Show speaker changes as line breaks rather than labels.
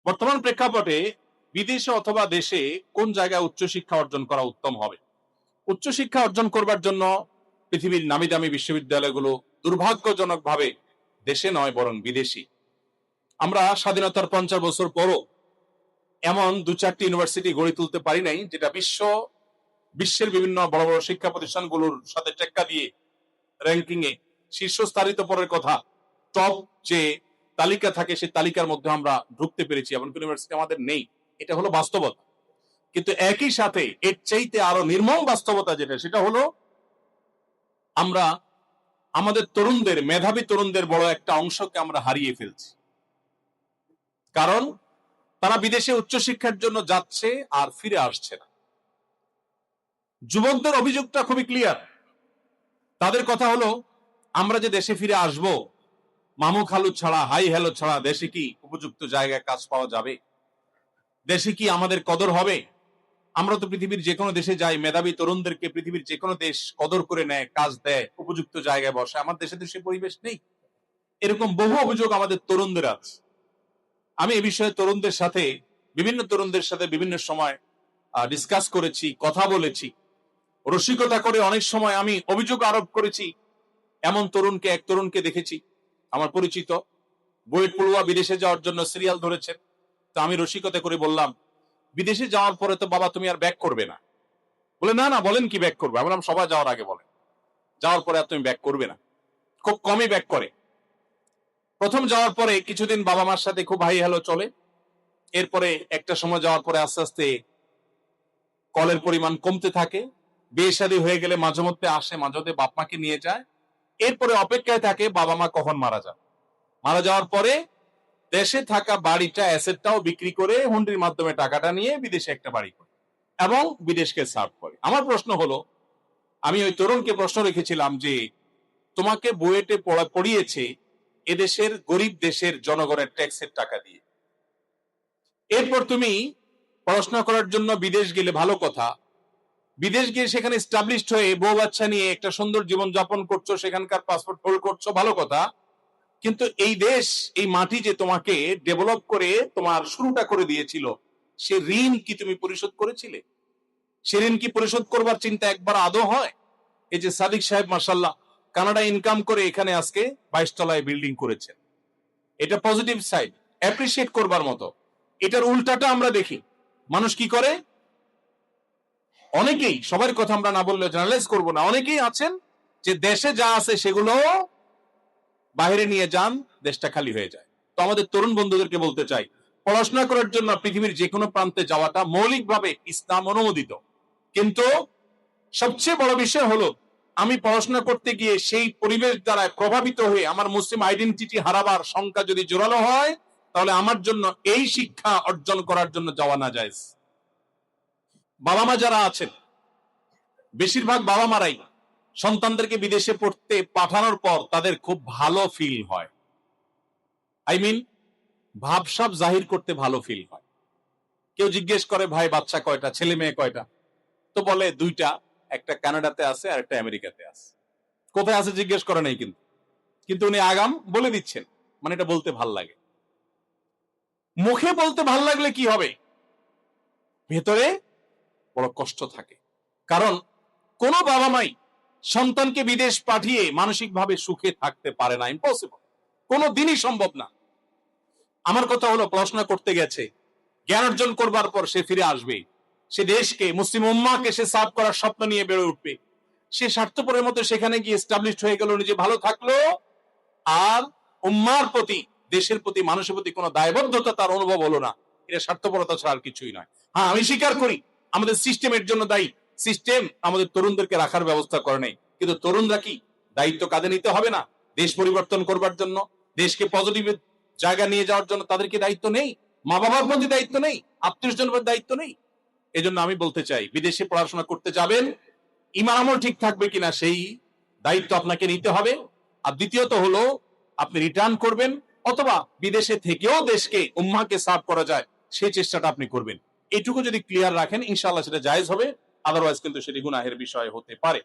বর্তমান প্রেক্ষাপটে বিদেশে অথবা দেশে কোন জায়গায় উচ্চশিক্ষা অর্জন করা উত্তম হবে? উচ্চশিক্ষা অর্জন করবার জন্য পৃথিবীর নামি দামি বিশ্ববিদ্যালয়গুলো দুর্ভাগ্যজনকভাবে দেশে নয় বরং বিদেশি। আমরা স্বাধীনতার 50 বছর পরও এমন 2-4টি ইউনিভার্সিটি গড়ে তুলতে পারি নাই যেটা বিশ্বের বিভিন্ন বড় বড় শিক্ষা প্রতিষ্ঠানগুলোর সাথে টেক্কা দিয়ে র্যাঙ্কিং এ শীর্ষস্থানিত পরের কথা, টপ যে তালিকা থাকে সেই তালিকার মধ্যে আমরা ঢুকতে পেরেছি, এমন কোন ইউনিভার্সিটি আমাদের নেই। এটা হলো বাস্তবতা। কিন্তু একই সাথে এর চাইতে আরো নির্মম বাস্তবতা যেটা, সেটা হলো আমরা আমাদের তরুণদের, মেধাবী তরুণদের বড় একটা অংশকে আমরা হারিয়ে ফেলছি। কারণ তারা বিদেশে উচ্চশিক্ষার জন্য যাচ্ছে আর ফিরে আসছে না। যুবকদের অভিযোগটা খুবই ক্লিয়ার। তাদের কথা হলো, আমরা যে দেশে ফিরে আসব, মামু খালু ছাড়া, হাই হ্যালো ছাড়া দেশে কি উপযুক্ত জায়গায় কাজ পাওয়া যাবে? দেশে কি আমাদের কদর হবে? আমরা তো পৃথিবীর যে কোনো দেশে যাই, মেধাবী তরুণদেরকে পৃথিবীর যে কোনো দেশ কদর করে নেয়, কাজ দেয়, উপযুক্ত জায়গায় বসে। আমার দেশে তো সে পরিবেশ নেই। এরকম বহু অভিযোগ আমাদের তরুণদের আছে। আমি এই বিষয়ে বিভিন্ন তরুণদের সাথে বিভিন্ন সময় ডিসকাস করেছি, কথা বলেছি। রসিকতা করে অনেক সময় আমি অভিযোগ আরোপ করেছি। এমন এক তরুণকে দেখেছি, আমার পরিচিত, বুয়েট পড়ুয়া, বিদেশে যাওয়ার জন্য সিরিয়াল ধরেছেন। তো আমি রসিকতা করে বললাম, বিদেশে যাওয়ার পরে তো বাবা তুমি আর ব্যাক করবে না। বলে, না না, বলেন কি ব্যাক করবে? আমি বললাম, সবাই যাওয়ার আগে বলে, যাওয়ার পরে আর তুমি ব্যাক করবে না। খুব কমই ব্যাক করে। প্রথম যাওয়ার পরে কিছুদিন বাবা মার সাথে খুব হাই হ্যালো চলে। এরপরে একটা সময় যাওয়ার পরে আস্তে আস্তে কলের পরিমাণ কমতে থাকে। বিয়ে শাদী হয়ে গেলে মাঝে মধ্যে আসে, মাঝে মধ্যে বাপ মাকে নিয়ে যায়। এরপরে অপেক্ষায় থাকে বাবা মা কখন মারা যায়। মারা যাওয়ার পরে দেশে থাকা বাড়িটা, অ্যাসেটটাও বিক্রি করে হুন্ডির মাধ্যমে টাকাটা নিয়ে বিদেশে একটা বাড়ি করে এবং বিদেশকে সার্ভ করে। আমার প্রশ্ন হলো, আমি ওই তরুণকে প্রশ্ন রেখেছিলাম যে তোমাকে বুয়েটে পড়িয়েছে এদেশের গরিব দেশের জনগণের ট্যাক্সের টাকা দিয়ে। এরপর তুমি পড়াশোনা করার জন্য বিদেশ গেলে, ভালো কথা। বিদেশ গিয়ে সেখানে এস্টাবলিশড হয়ে বউ বাচ্চা নিয়ে একটা সুন্দর জীবন যাপন করছো, সেখানকার পাসপোর্ট হোল্ড করছো, ভালো কথা। কিন্তু এই দেশ, এই মাটি যে তোমাকে ডেভেলপ করে তোমার শুরুটা করে দিয়েছিল, সে ঋণ কি তুমি পরিশোধ করেছিলে? সে ঋণ কি পরিশোধ করবার চিন্তা একবার আদৌ হয়? এই যে সাদিক সাহেব মাশাআল্লাহ কানাডা ইনকাম করে এখানে আজকে 22 তলায় বিল্ডিং করেছেন, এটা পজিটিভ সাইড, অ্যাপ্রিসিয়েট করবার মতো। এটার উল্টাটা আমরা দেখি। মানুষ কি করে? অনেকেই, সবার কথা আমরা না বললে জেনারেলাইজ করবো না, অনেকেই আছেন যে দেশে যা আছে সেগুলো বাইরে নিয়ে যান, দেশটা খালি হয়ে যায়। তো আমাদের তরুণ বন্ধুদেরকে বলতে চাই, পড়াশোনা করার জন্য পৃথিবীর যে কোনো প্রান্তে যাওয়াটা মৌলিকভাবে ইসলাম অনুমোদিত। কিন্তু সবচেয়ে বড় বিষয় হলো, আমি পড়াশোনা করতে গিয়ে সেই পরিবেশ দ্বারা প্রভাবিত হয়ে আমার মুসলিম আইডেন্টিটি হারাবার সংখ্যা যদি জোরালো হয়, তাহলে আমার জন্য এই শিক্ষা অর্জন করার জন্য যাওয়া না যায়। বাবা মা যারা আছেন, বেশিরভাগ বাবা মারাই সন্তানদেরকে বিদেশে পড়তে পাঠানোর পর তাদের খুব ভালো ফিল হয়। ভাবসাব জাহির করতে ভালো ফিল হয়। কেউ জিজ্ঞেস করে, ভাই বাচ্চা কয়টা, ছেলে মেয়ে কয়টা? তো বলে 2টা, একটা কানাডাতে আছে আর একটা আমেরিকাতে আছে। কোথায় আছে জিজ্ঞেস করে নাই, কিন্তু উনি আগাম বলে দিচ্ছেন। মানে এটা বলতে ভাল লাগে। মুখে বলতে ভাল লাগলে কি হবে, ভেতরে বড় কষ্ট থাকে। কারণ কোন বাবা মাই সন্তানকে বিদেশ পাঠিয়ে মানসিকভাবে সুখে থাকতে পারে না, ইম্পসিবল, কোনো দিনই সম্ভব না। আমার কথা হলো, পড়াশোনা করতে গেছে, জ্ঞান অর্জন করবার পর সে ফিরে আসবে, সে দেশকে, মুসলিম উম্মাহকে সে সার্ভ করার স্বপ্ন নিয়ে বেড়ে উঠবে। সে স্বার্থপরের মতো সেখানে গিয়ে এস্টাবলিশড হয়ে গেল, নিজে ভালো থাকলো, আর উম্মার প্রতি, দেশের প্রতি, মানুষের প্রতি কোনো দায়বদ্ধতা তার অনুভব হলো না। এটা স্বার্থপরতা ছাড়া আর কিছুই নয়। হ্যাঁ, আমি স্বীকার করি আমাদের সিস্টেমের জন্য দায়ী। সিস্টেম আমাদের তরুণদেরকে রাখার ব্যবস্থা করে নাই। কিন্তু তরুণরা কি দায়িত্ব কাঁধে নিতে হবে না? দেশ পরিবর্তন করবার জন্য, দেশকে পজিটিভ জায়গা নিয়ে যাওয়ার জন্য তাদেরকে দায়িত্ব নেই? মা বাবার প্রতি দায়িত্ব নেই? আত্মীয় স্বজনের দায়িত্ব নেই? এজন্য আমি বলতে চাই, বিদেশে পড়াশোনা করতে যাবেন, ঈমান আমল ঠিক থাকবে কিনা সেই দায়িত্ব আপনাকে নিতে হবে। আর দ্বিতীয়ত হলো, আপনি রিটার্ন করবেন অথবা বিদেশে থেকেও দেশকে, উম্মাহকে সার্ভ করা যায় সেই চেষ্টাটা আপনি করবেন। এইটুকু যদি ক্লিয়ার রাখেন, ইনশাআল্লাহ সেটা জায়েজ হবে। আদারওয়াইজ কিন্তু সেটি গুনাহের বিষয় হতে পারে।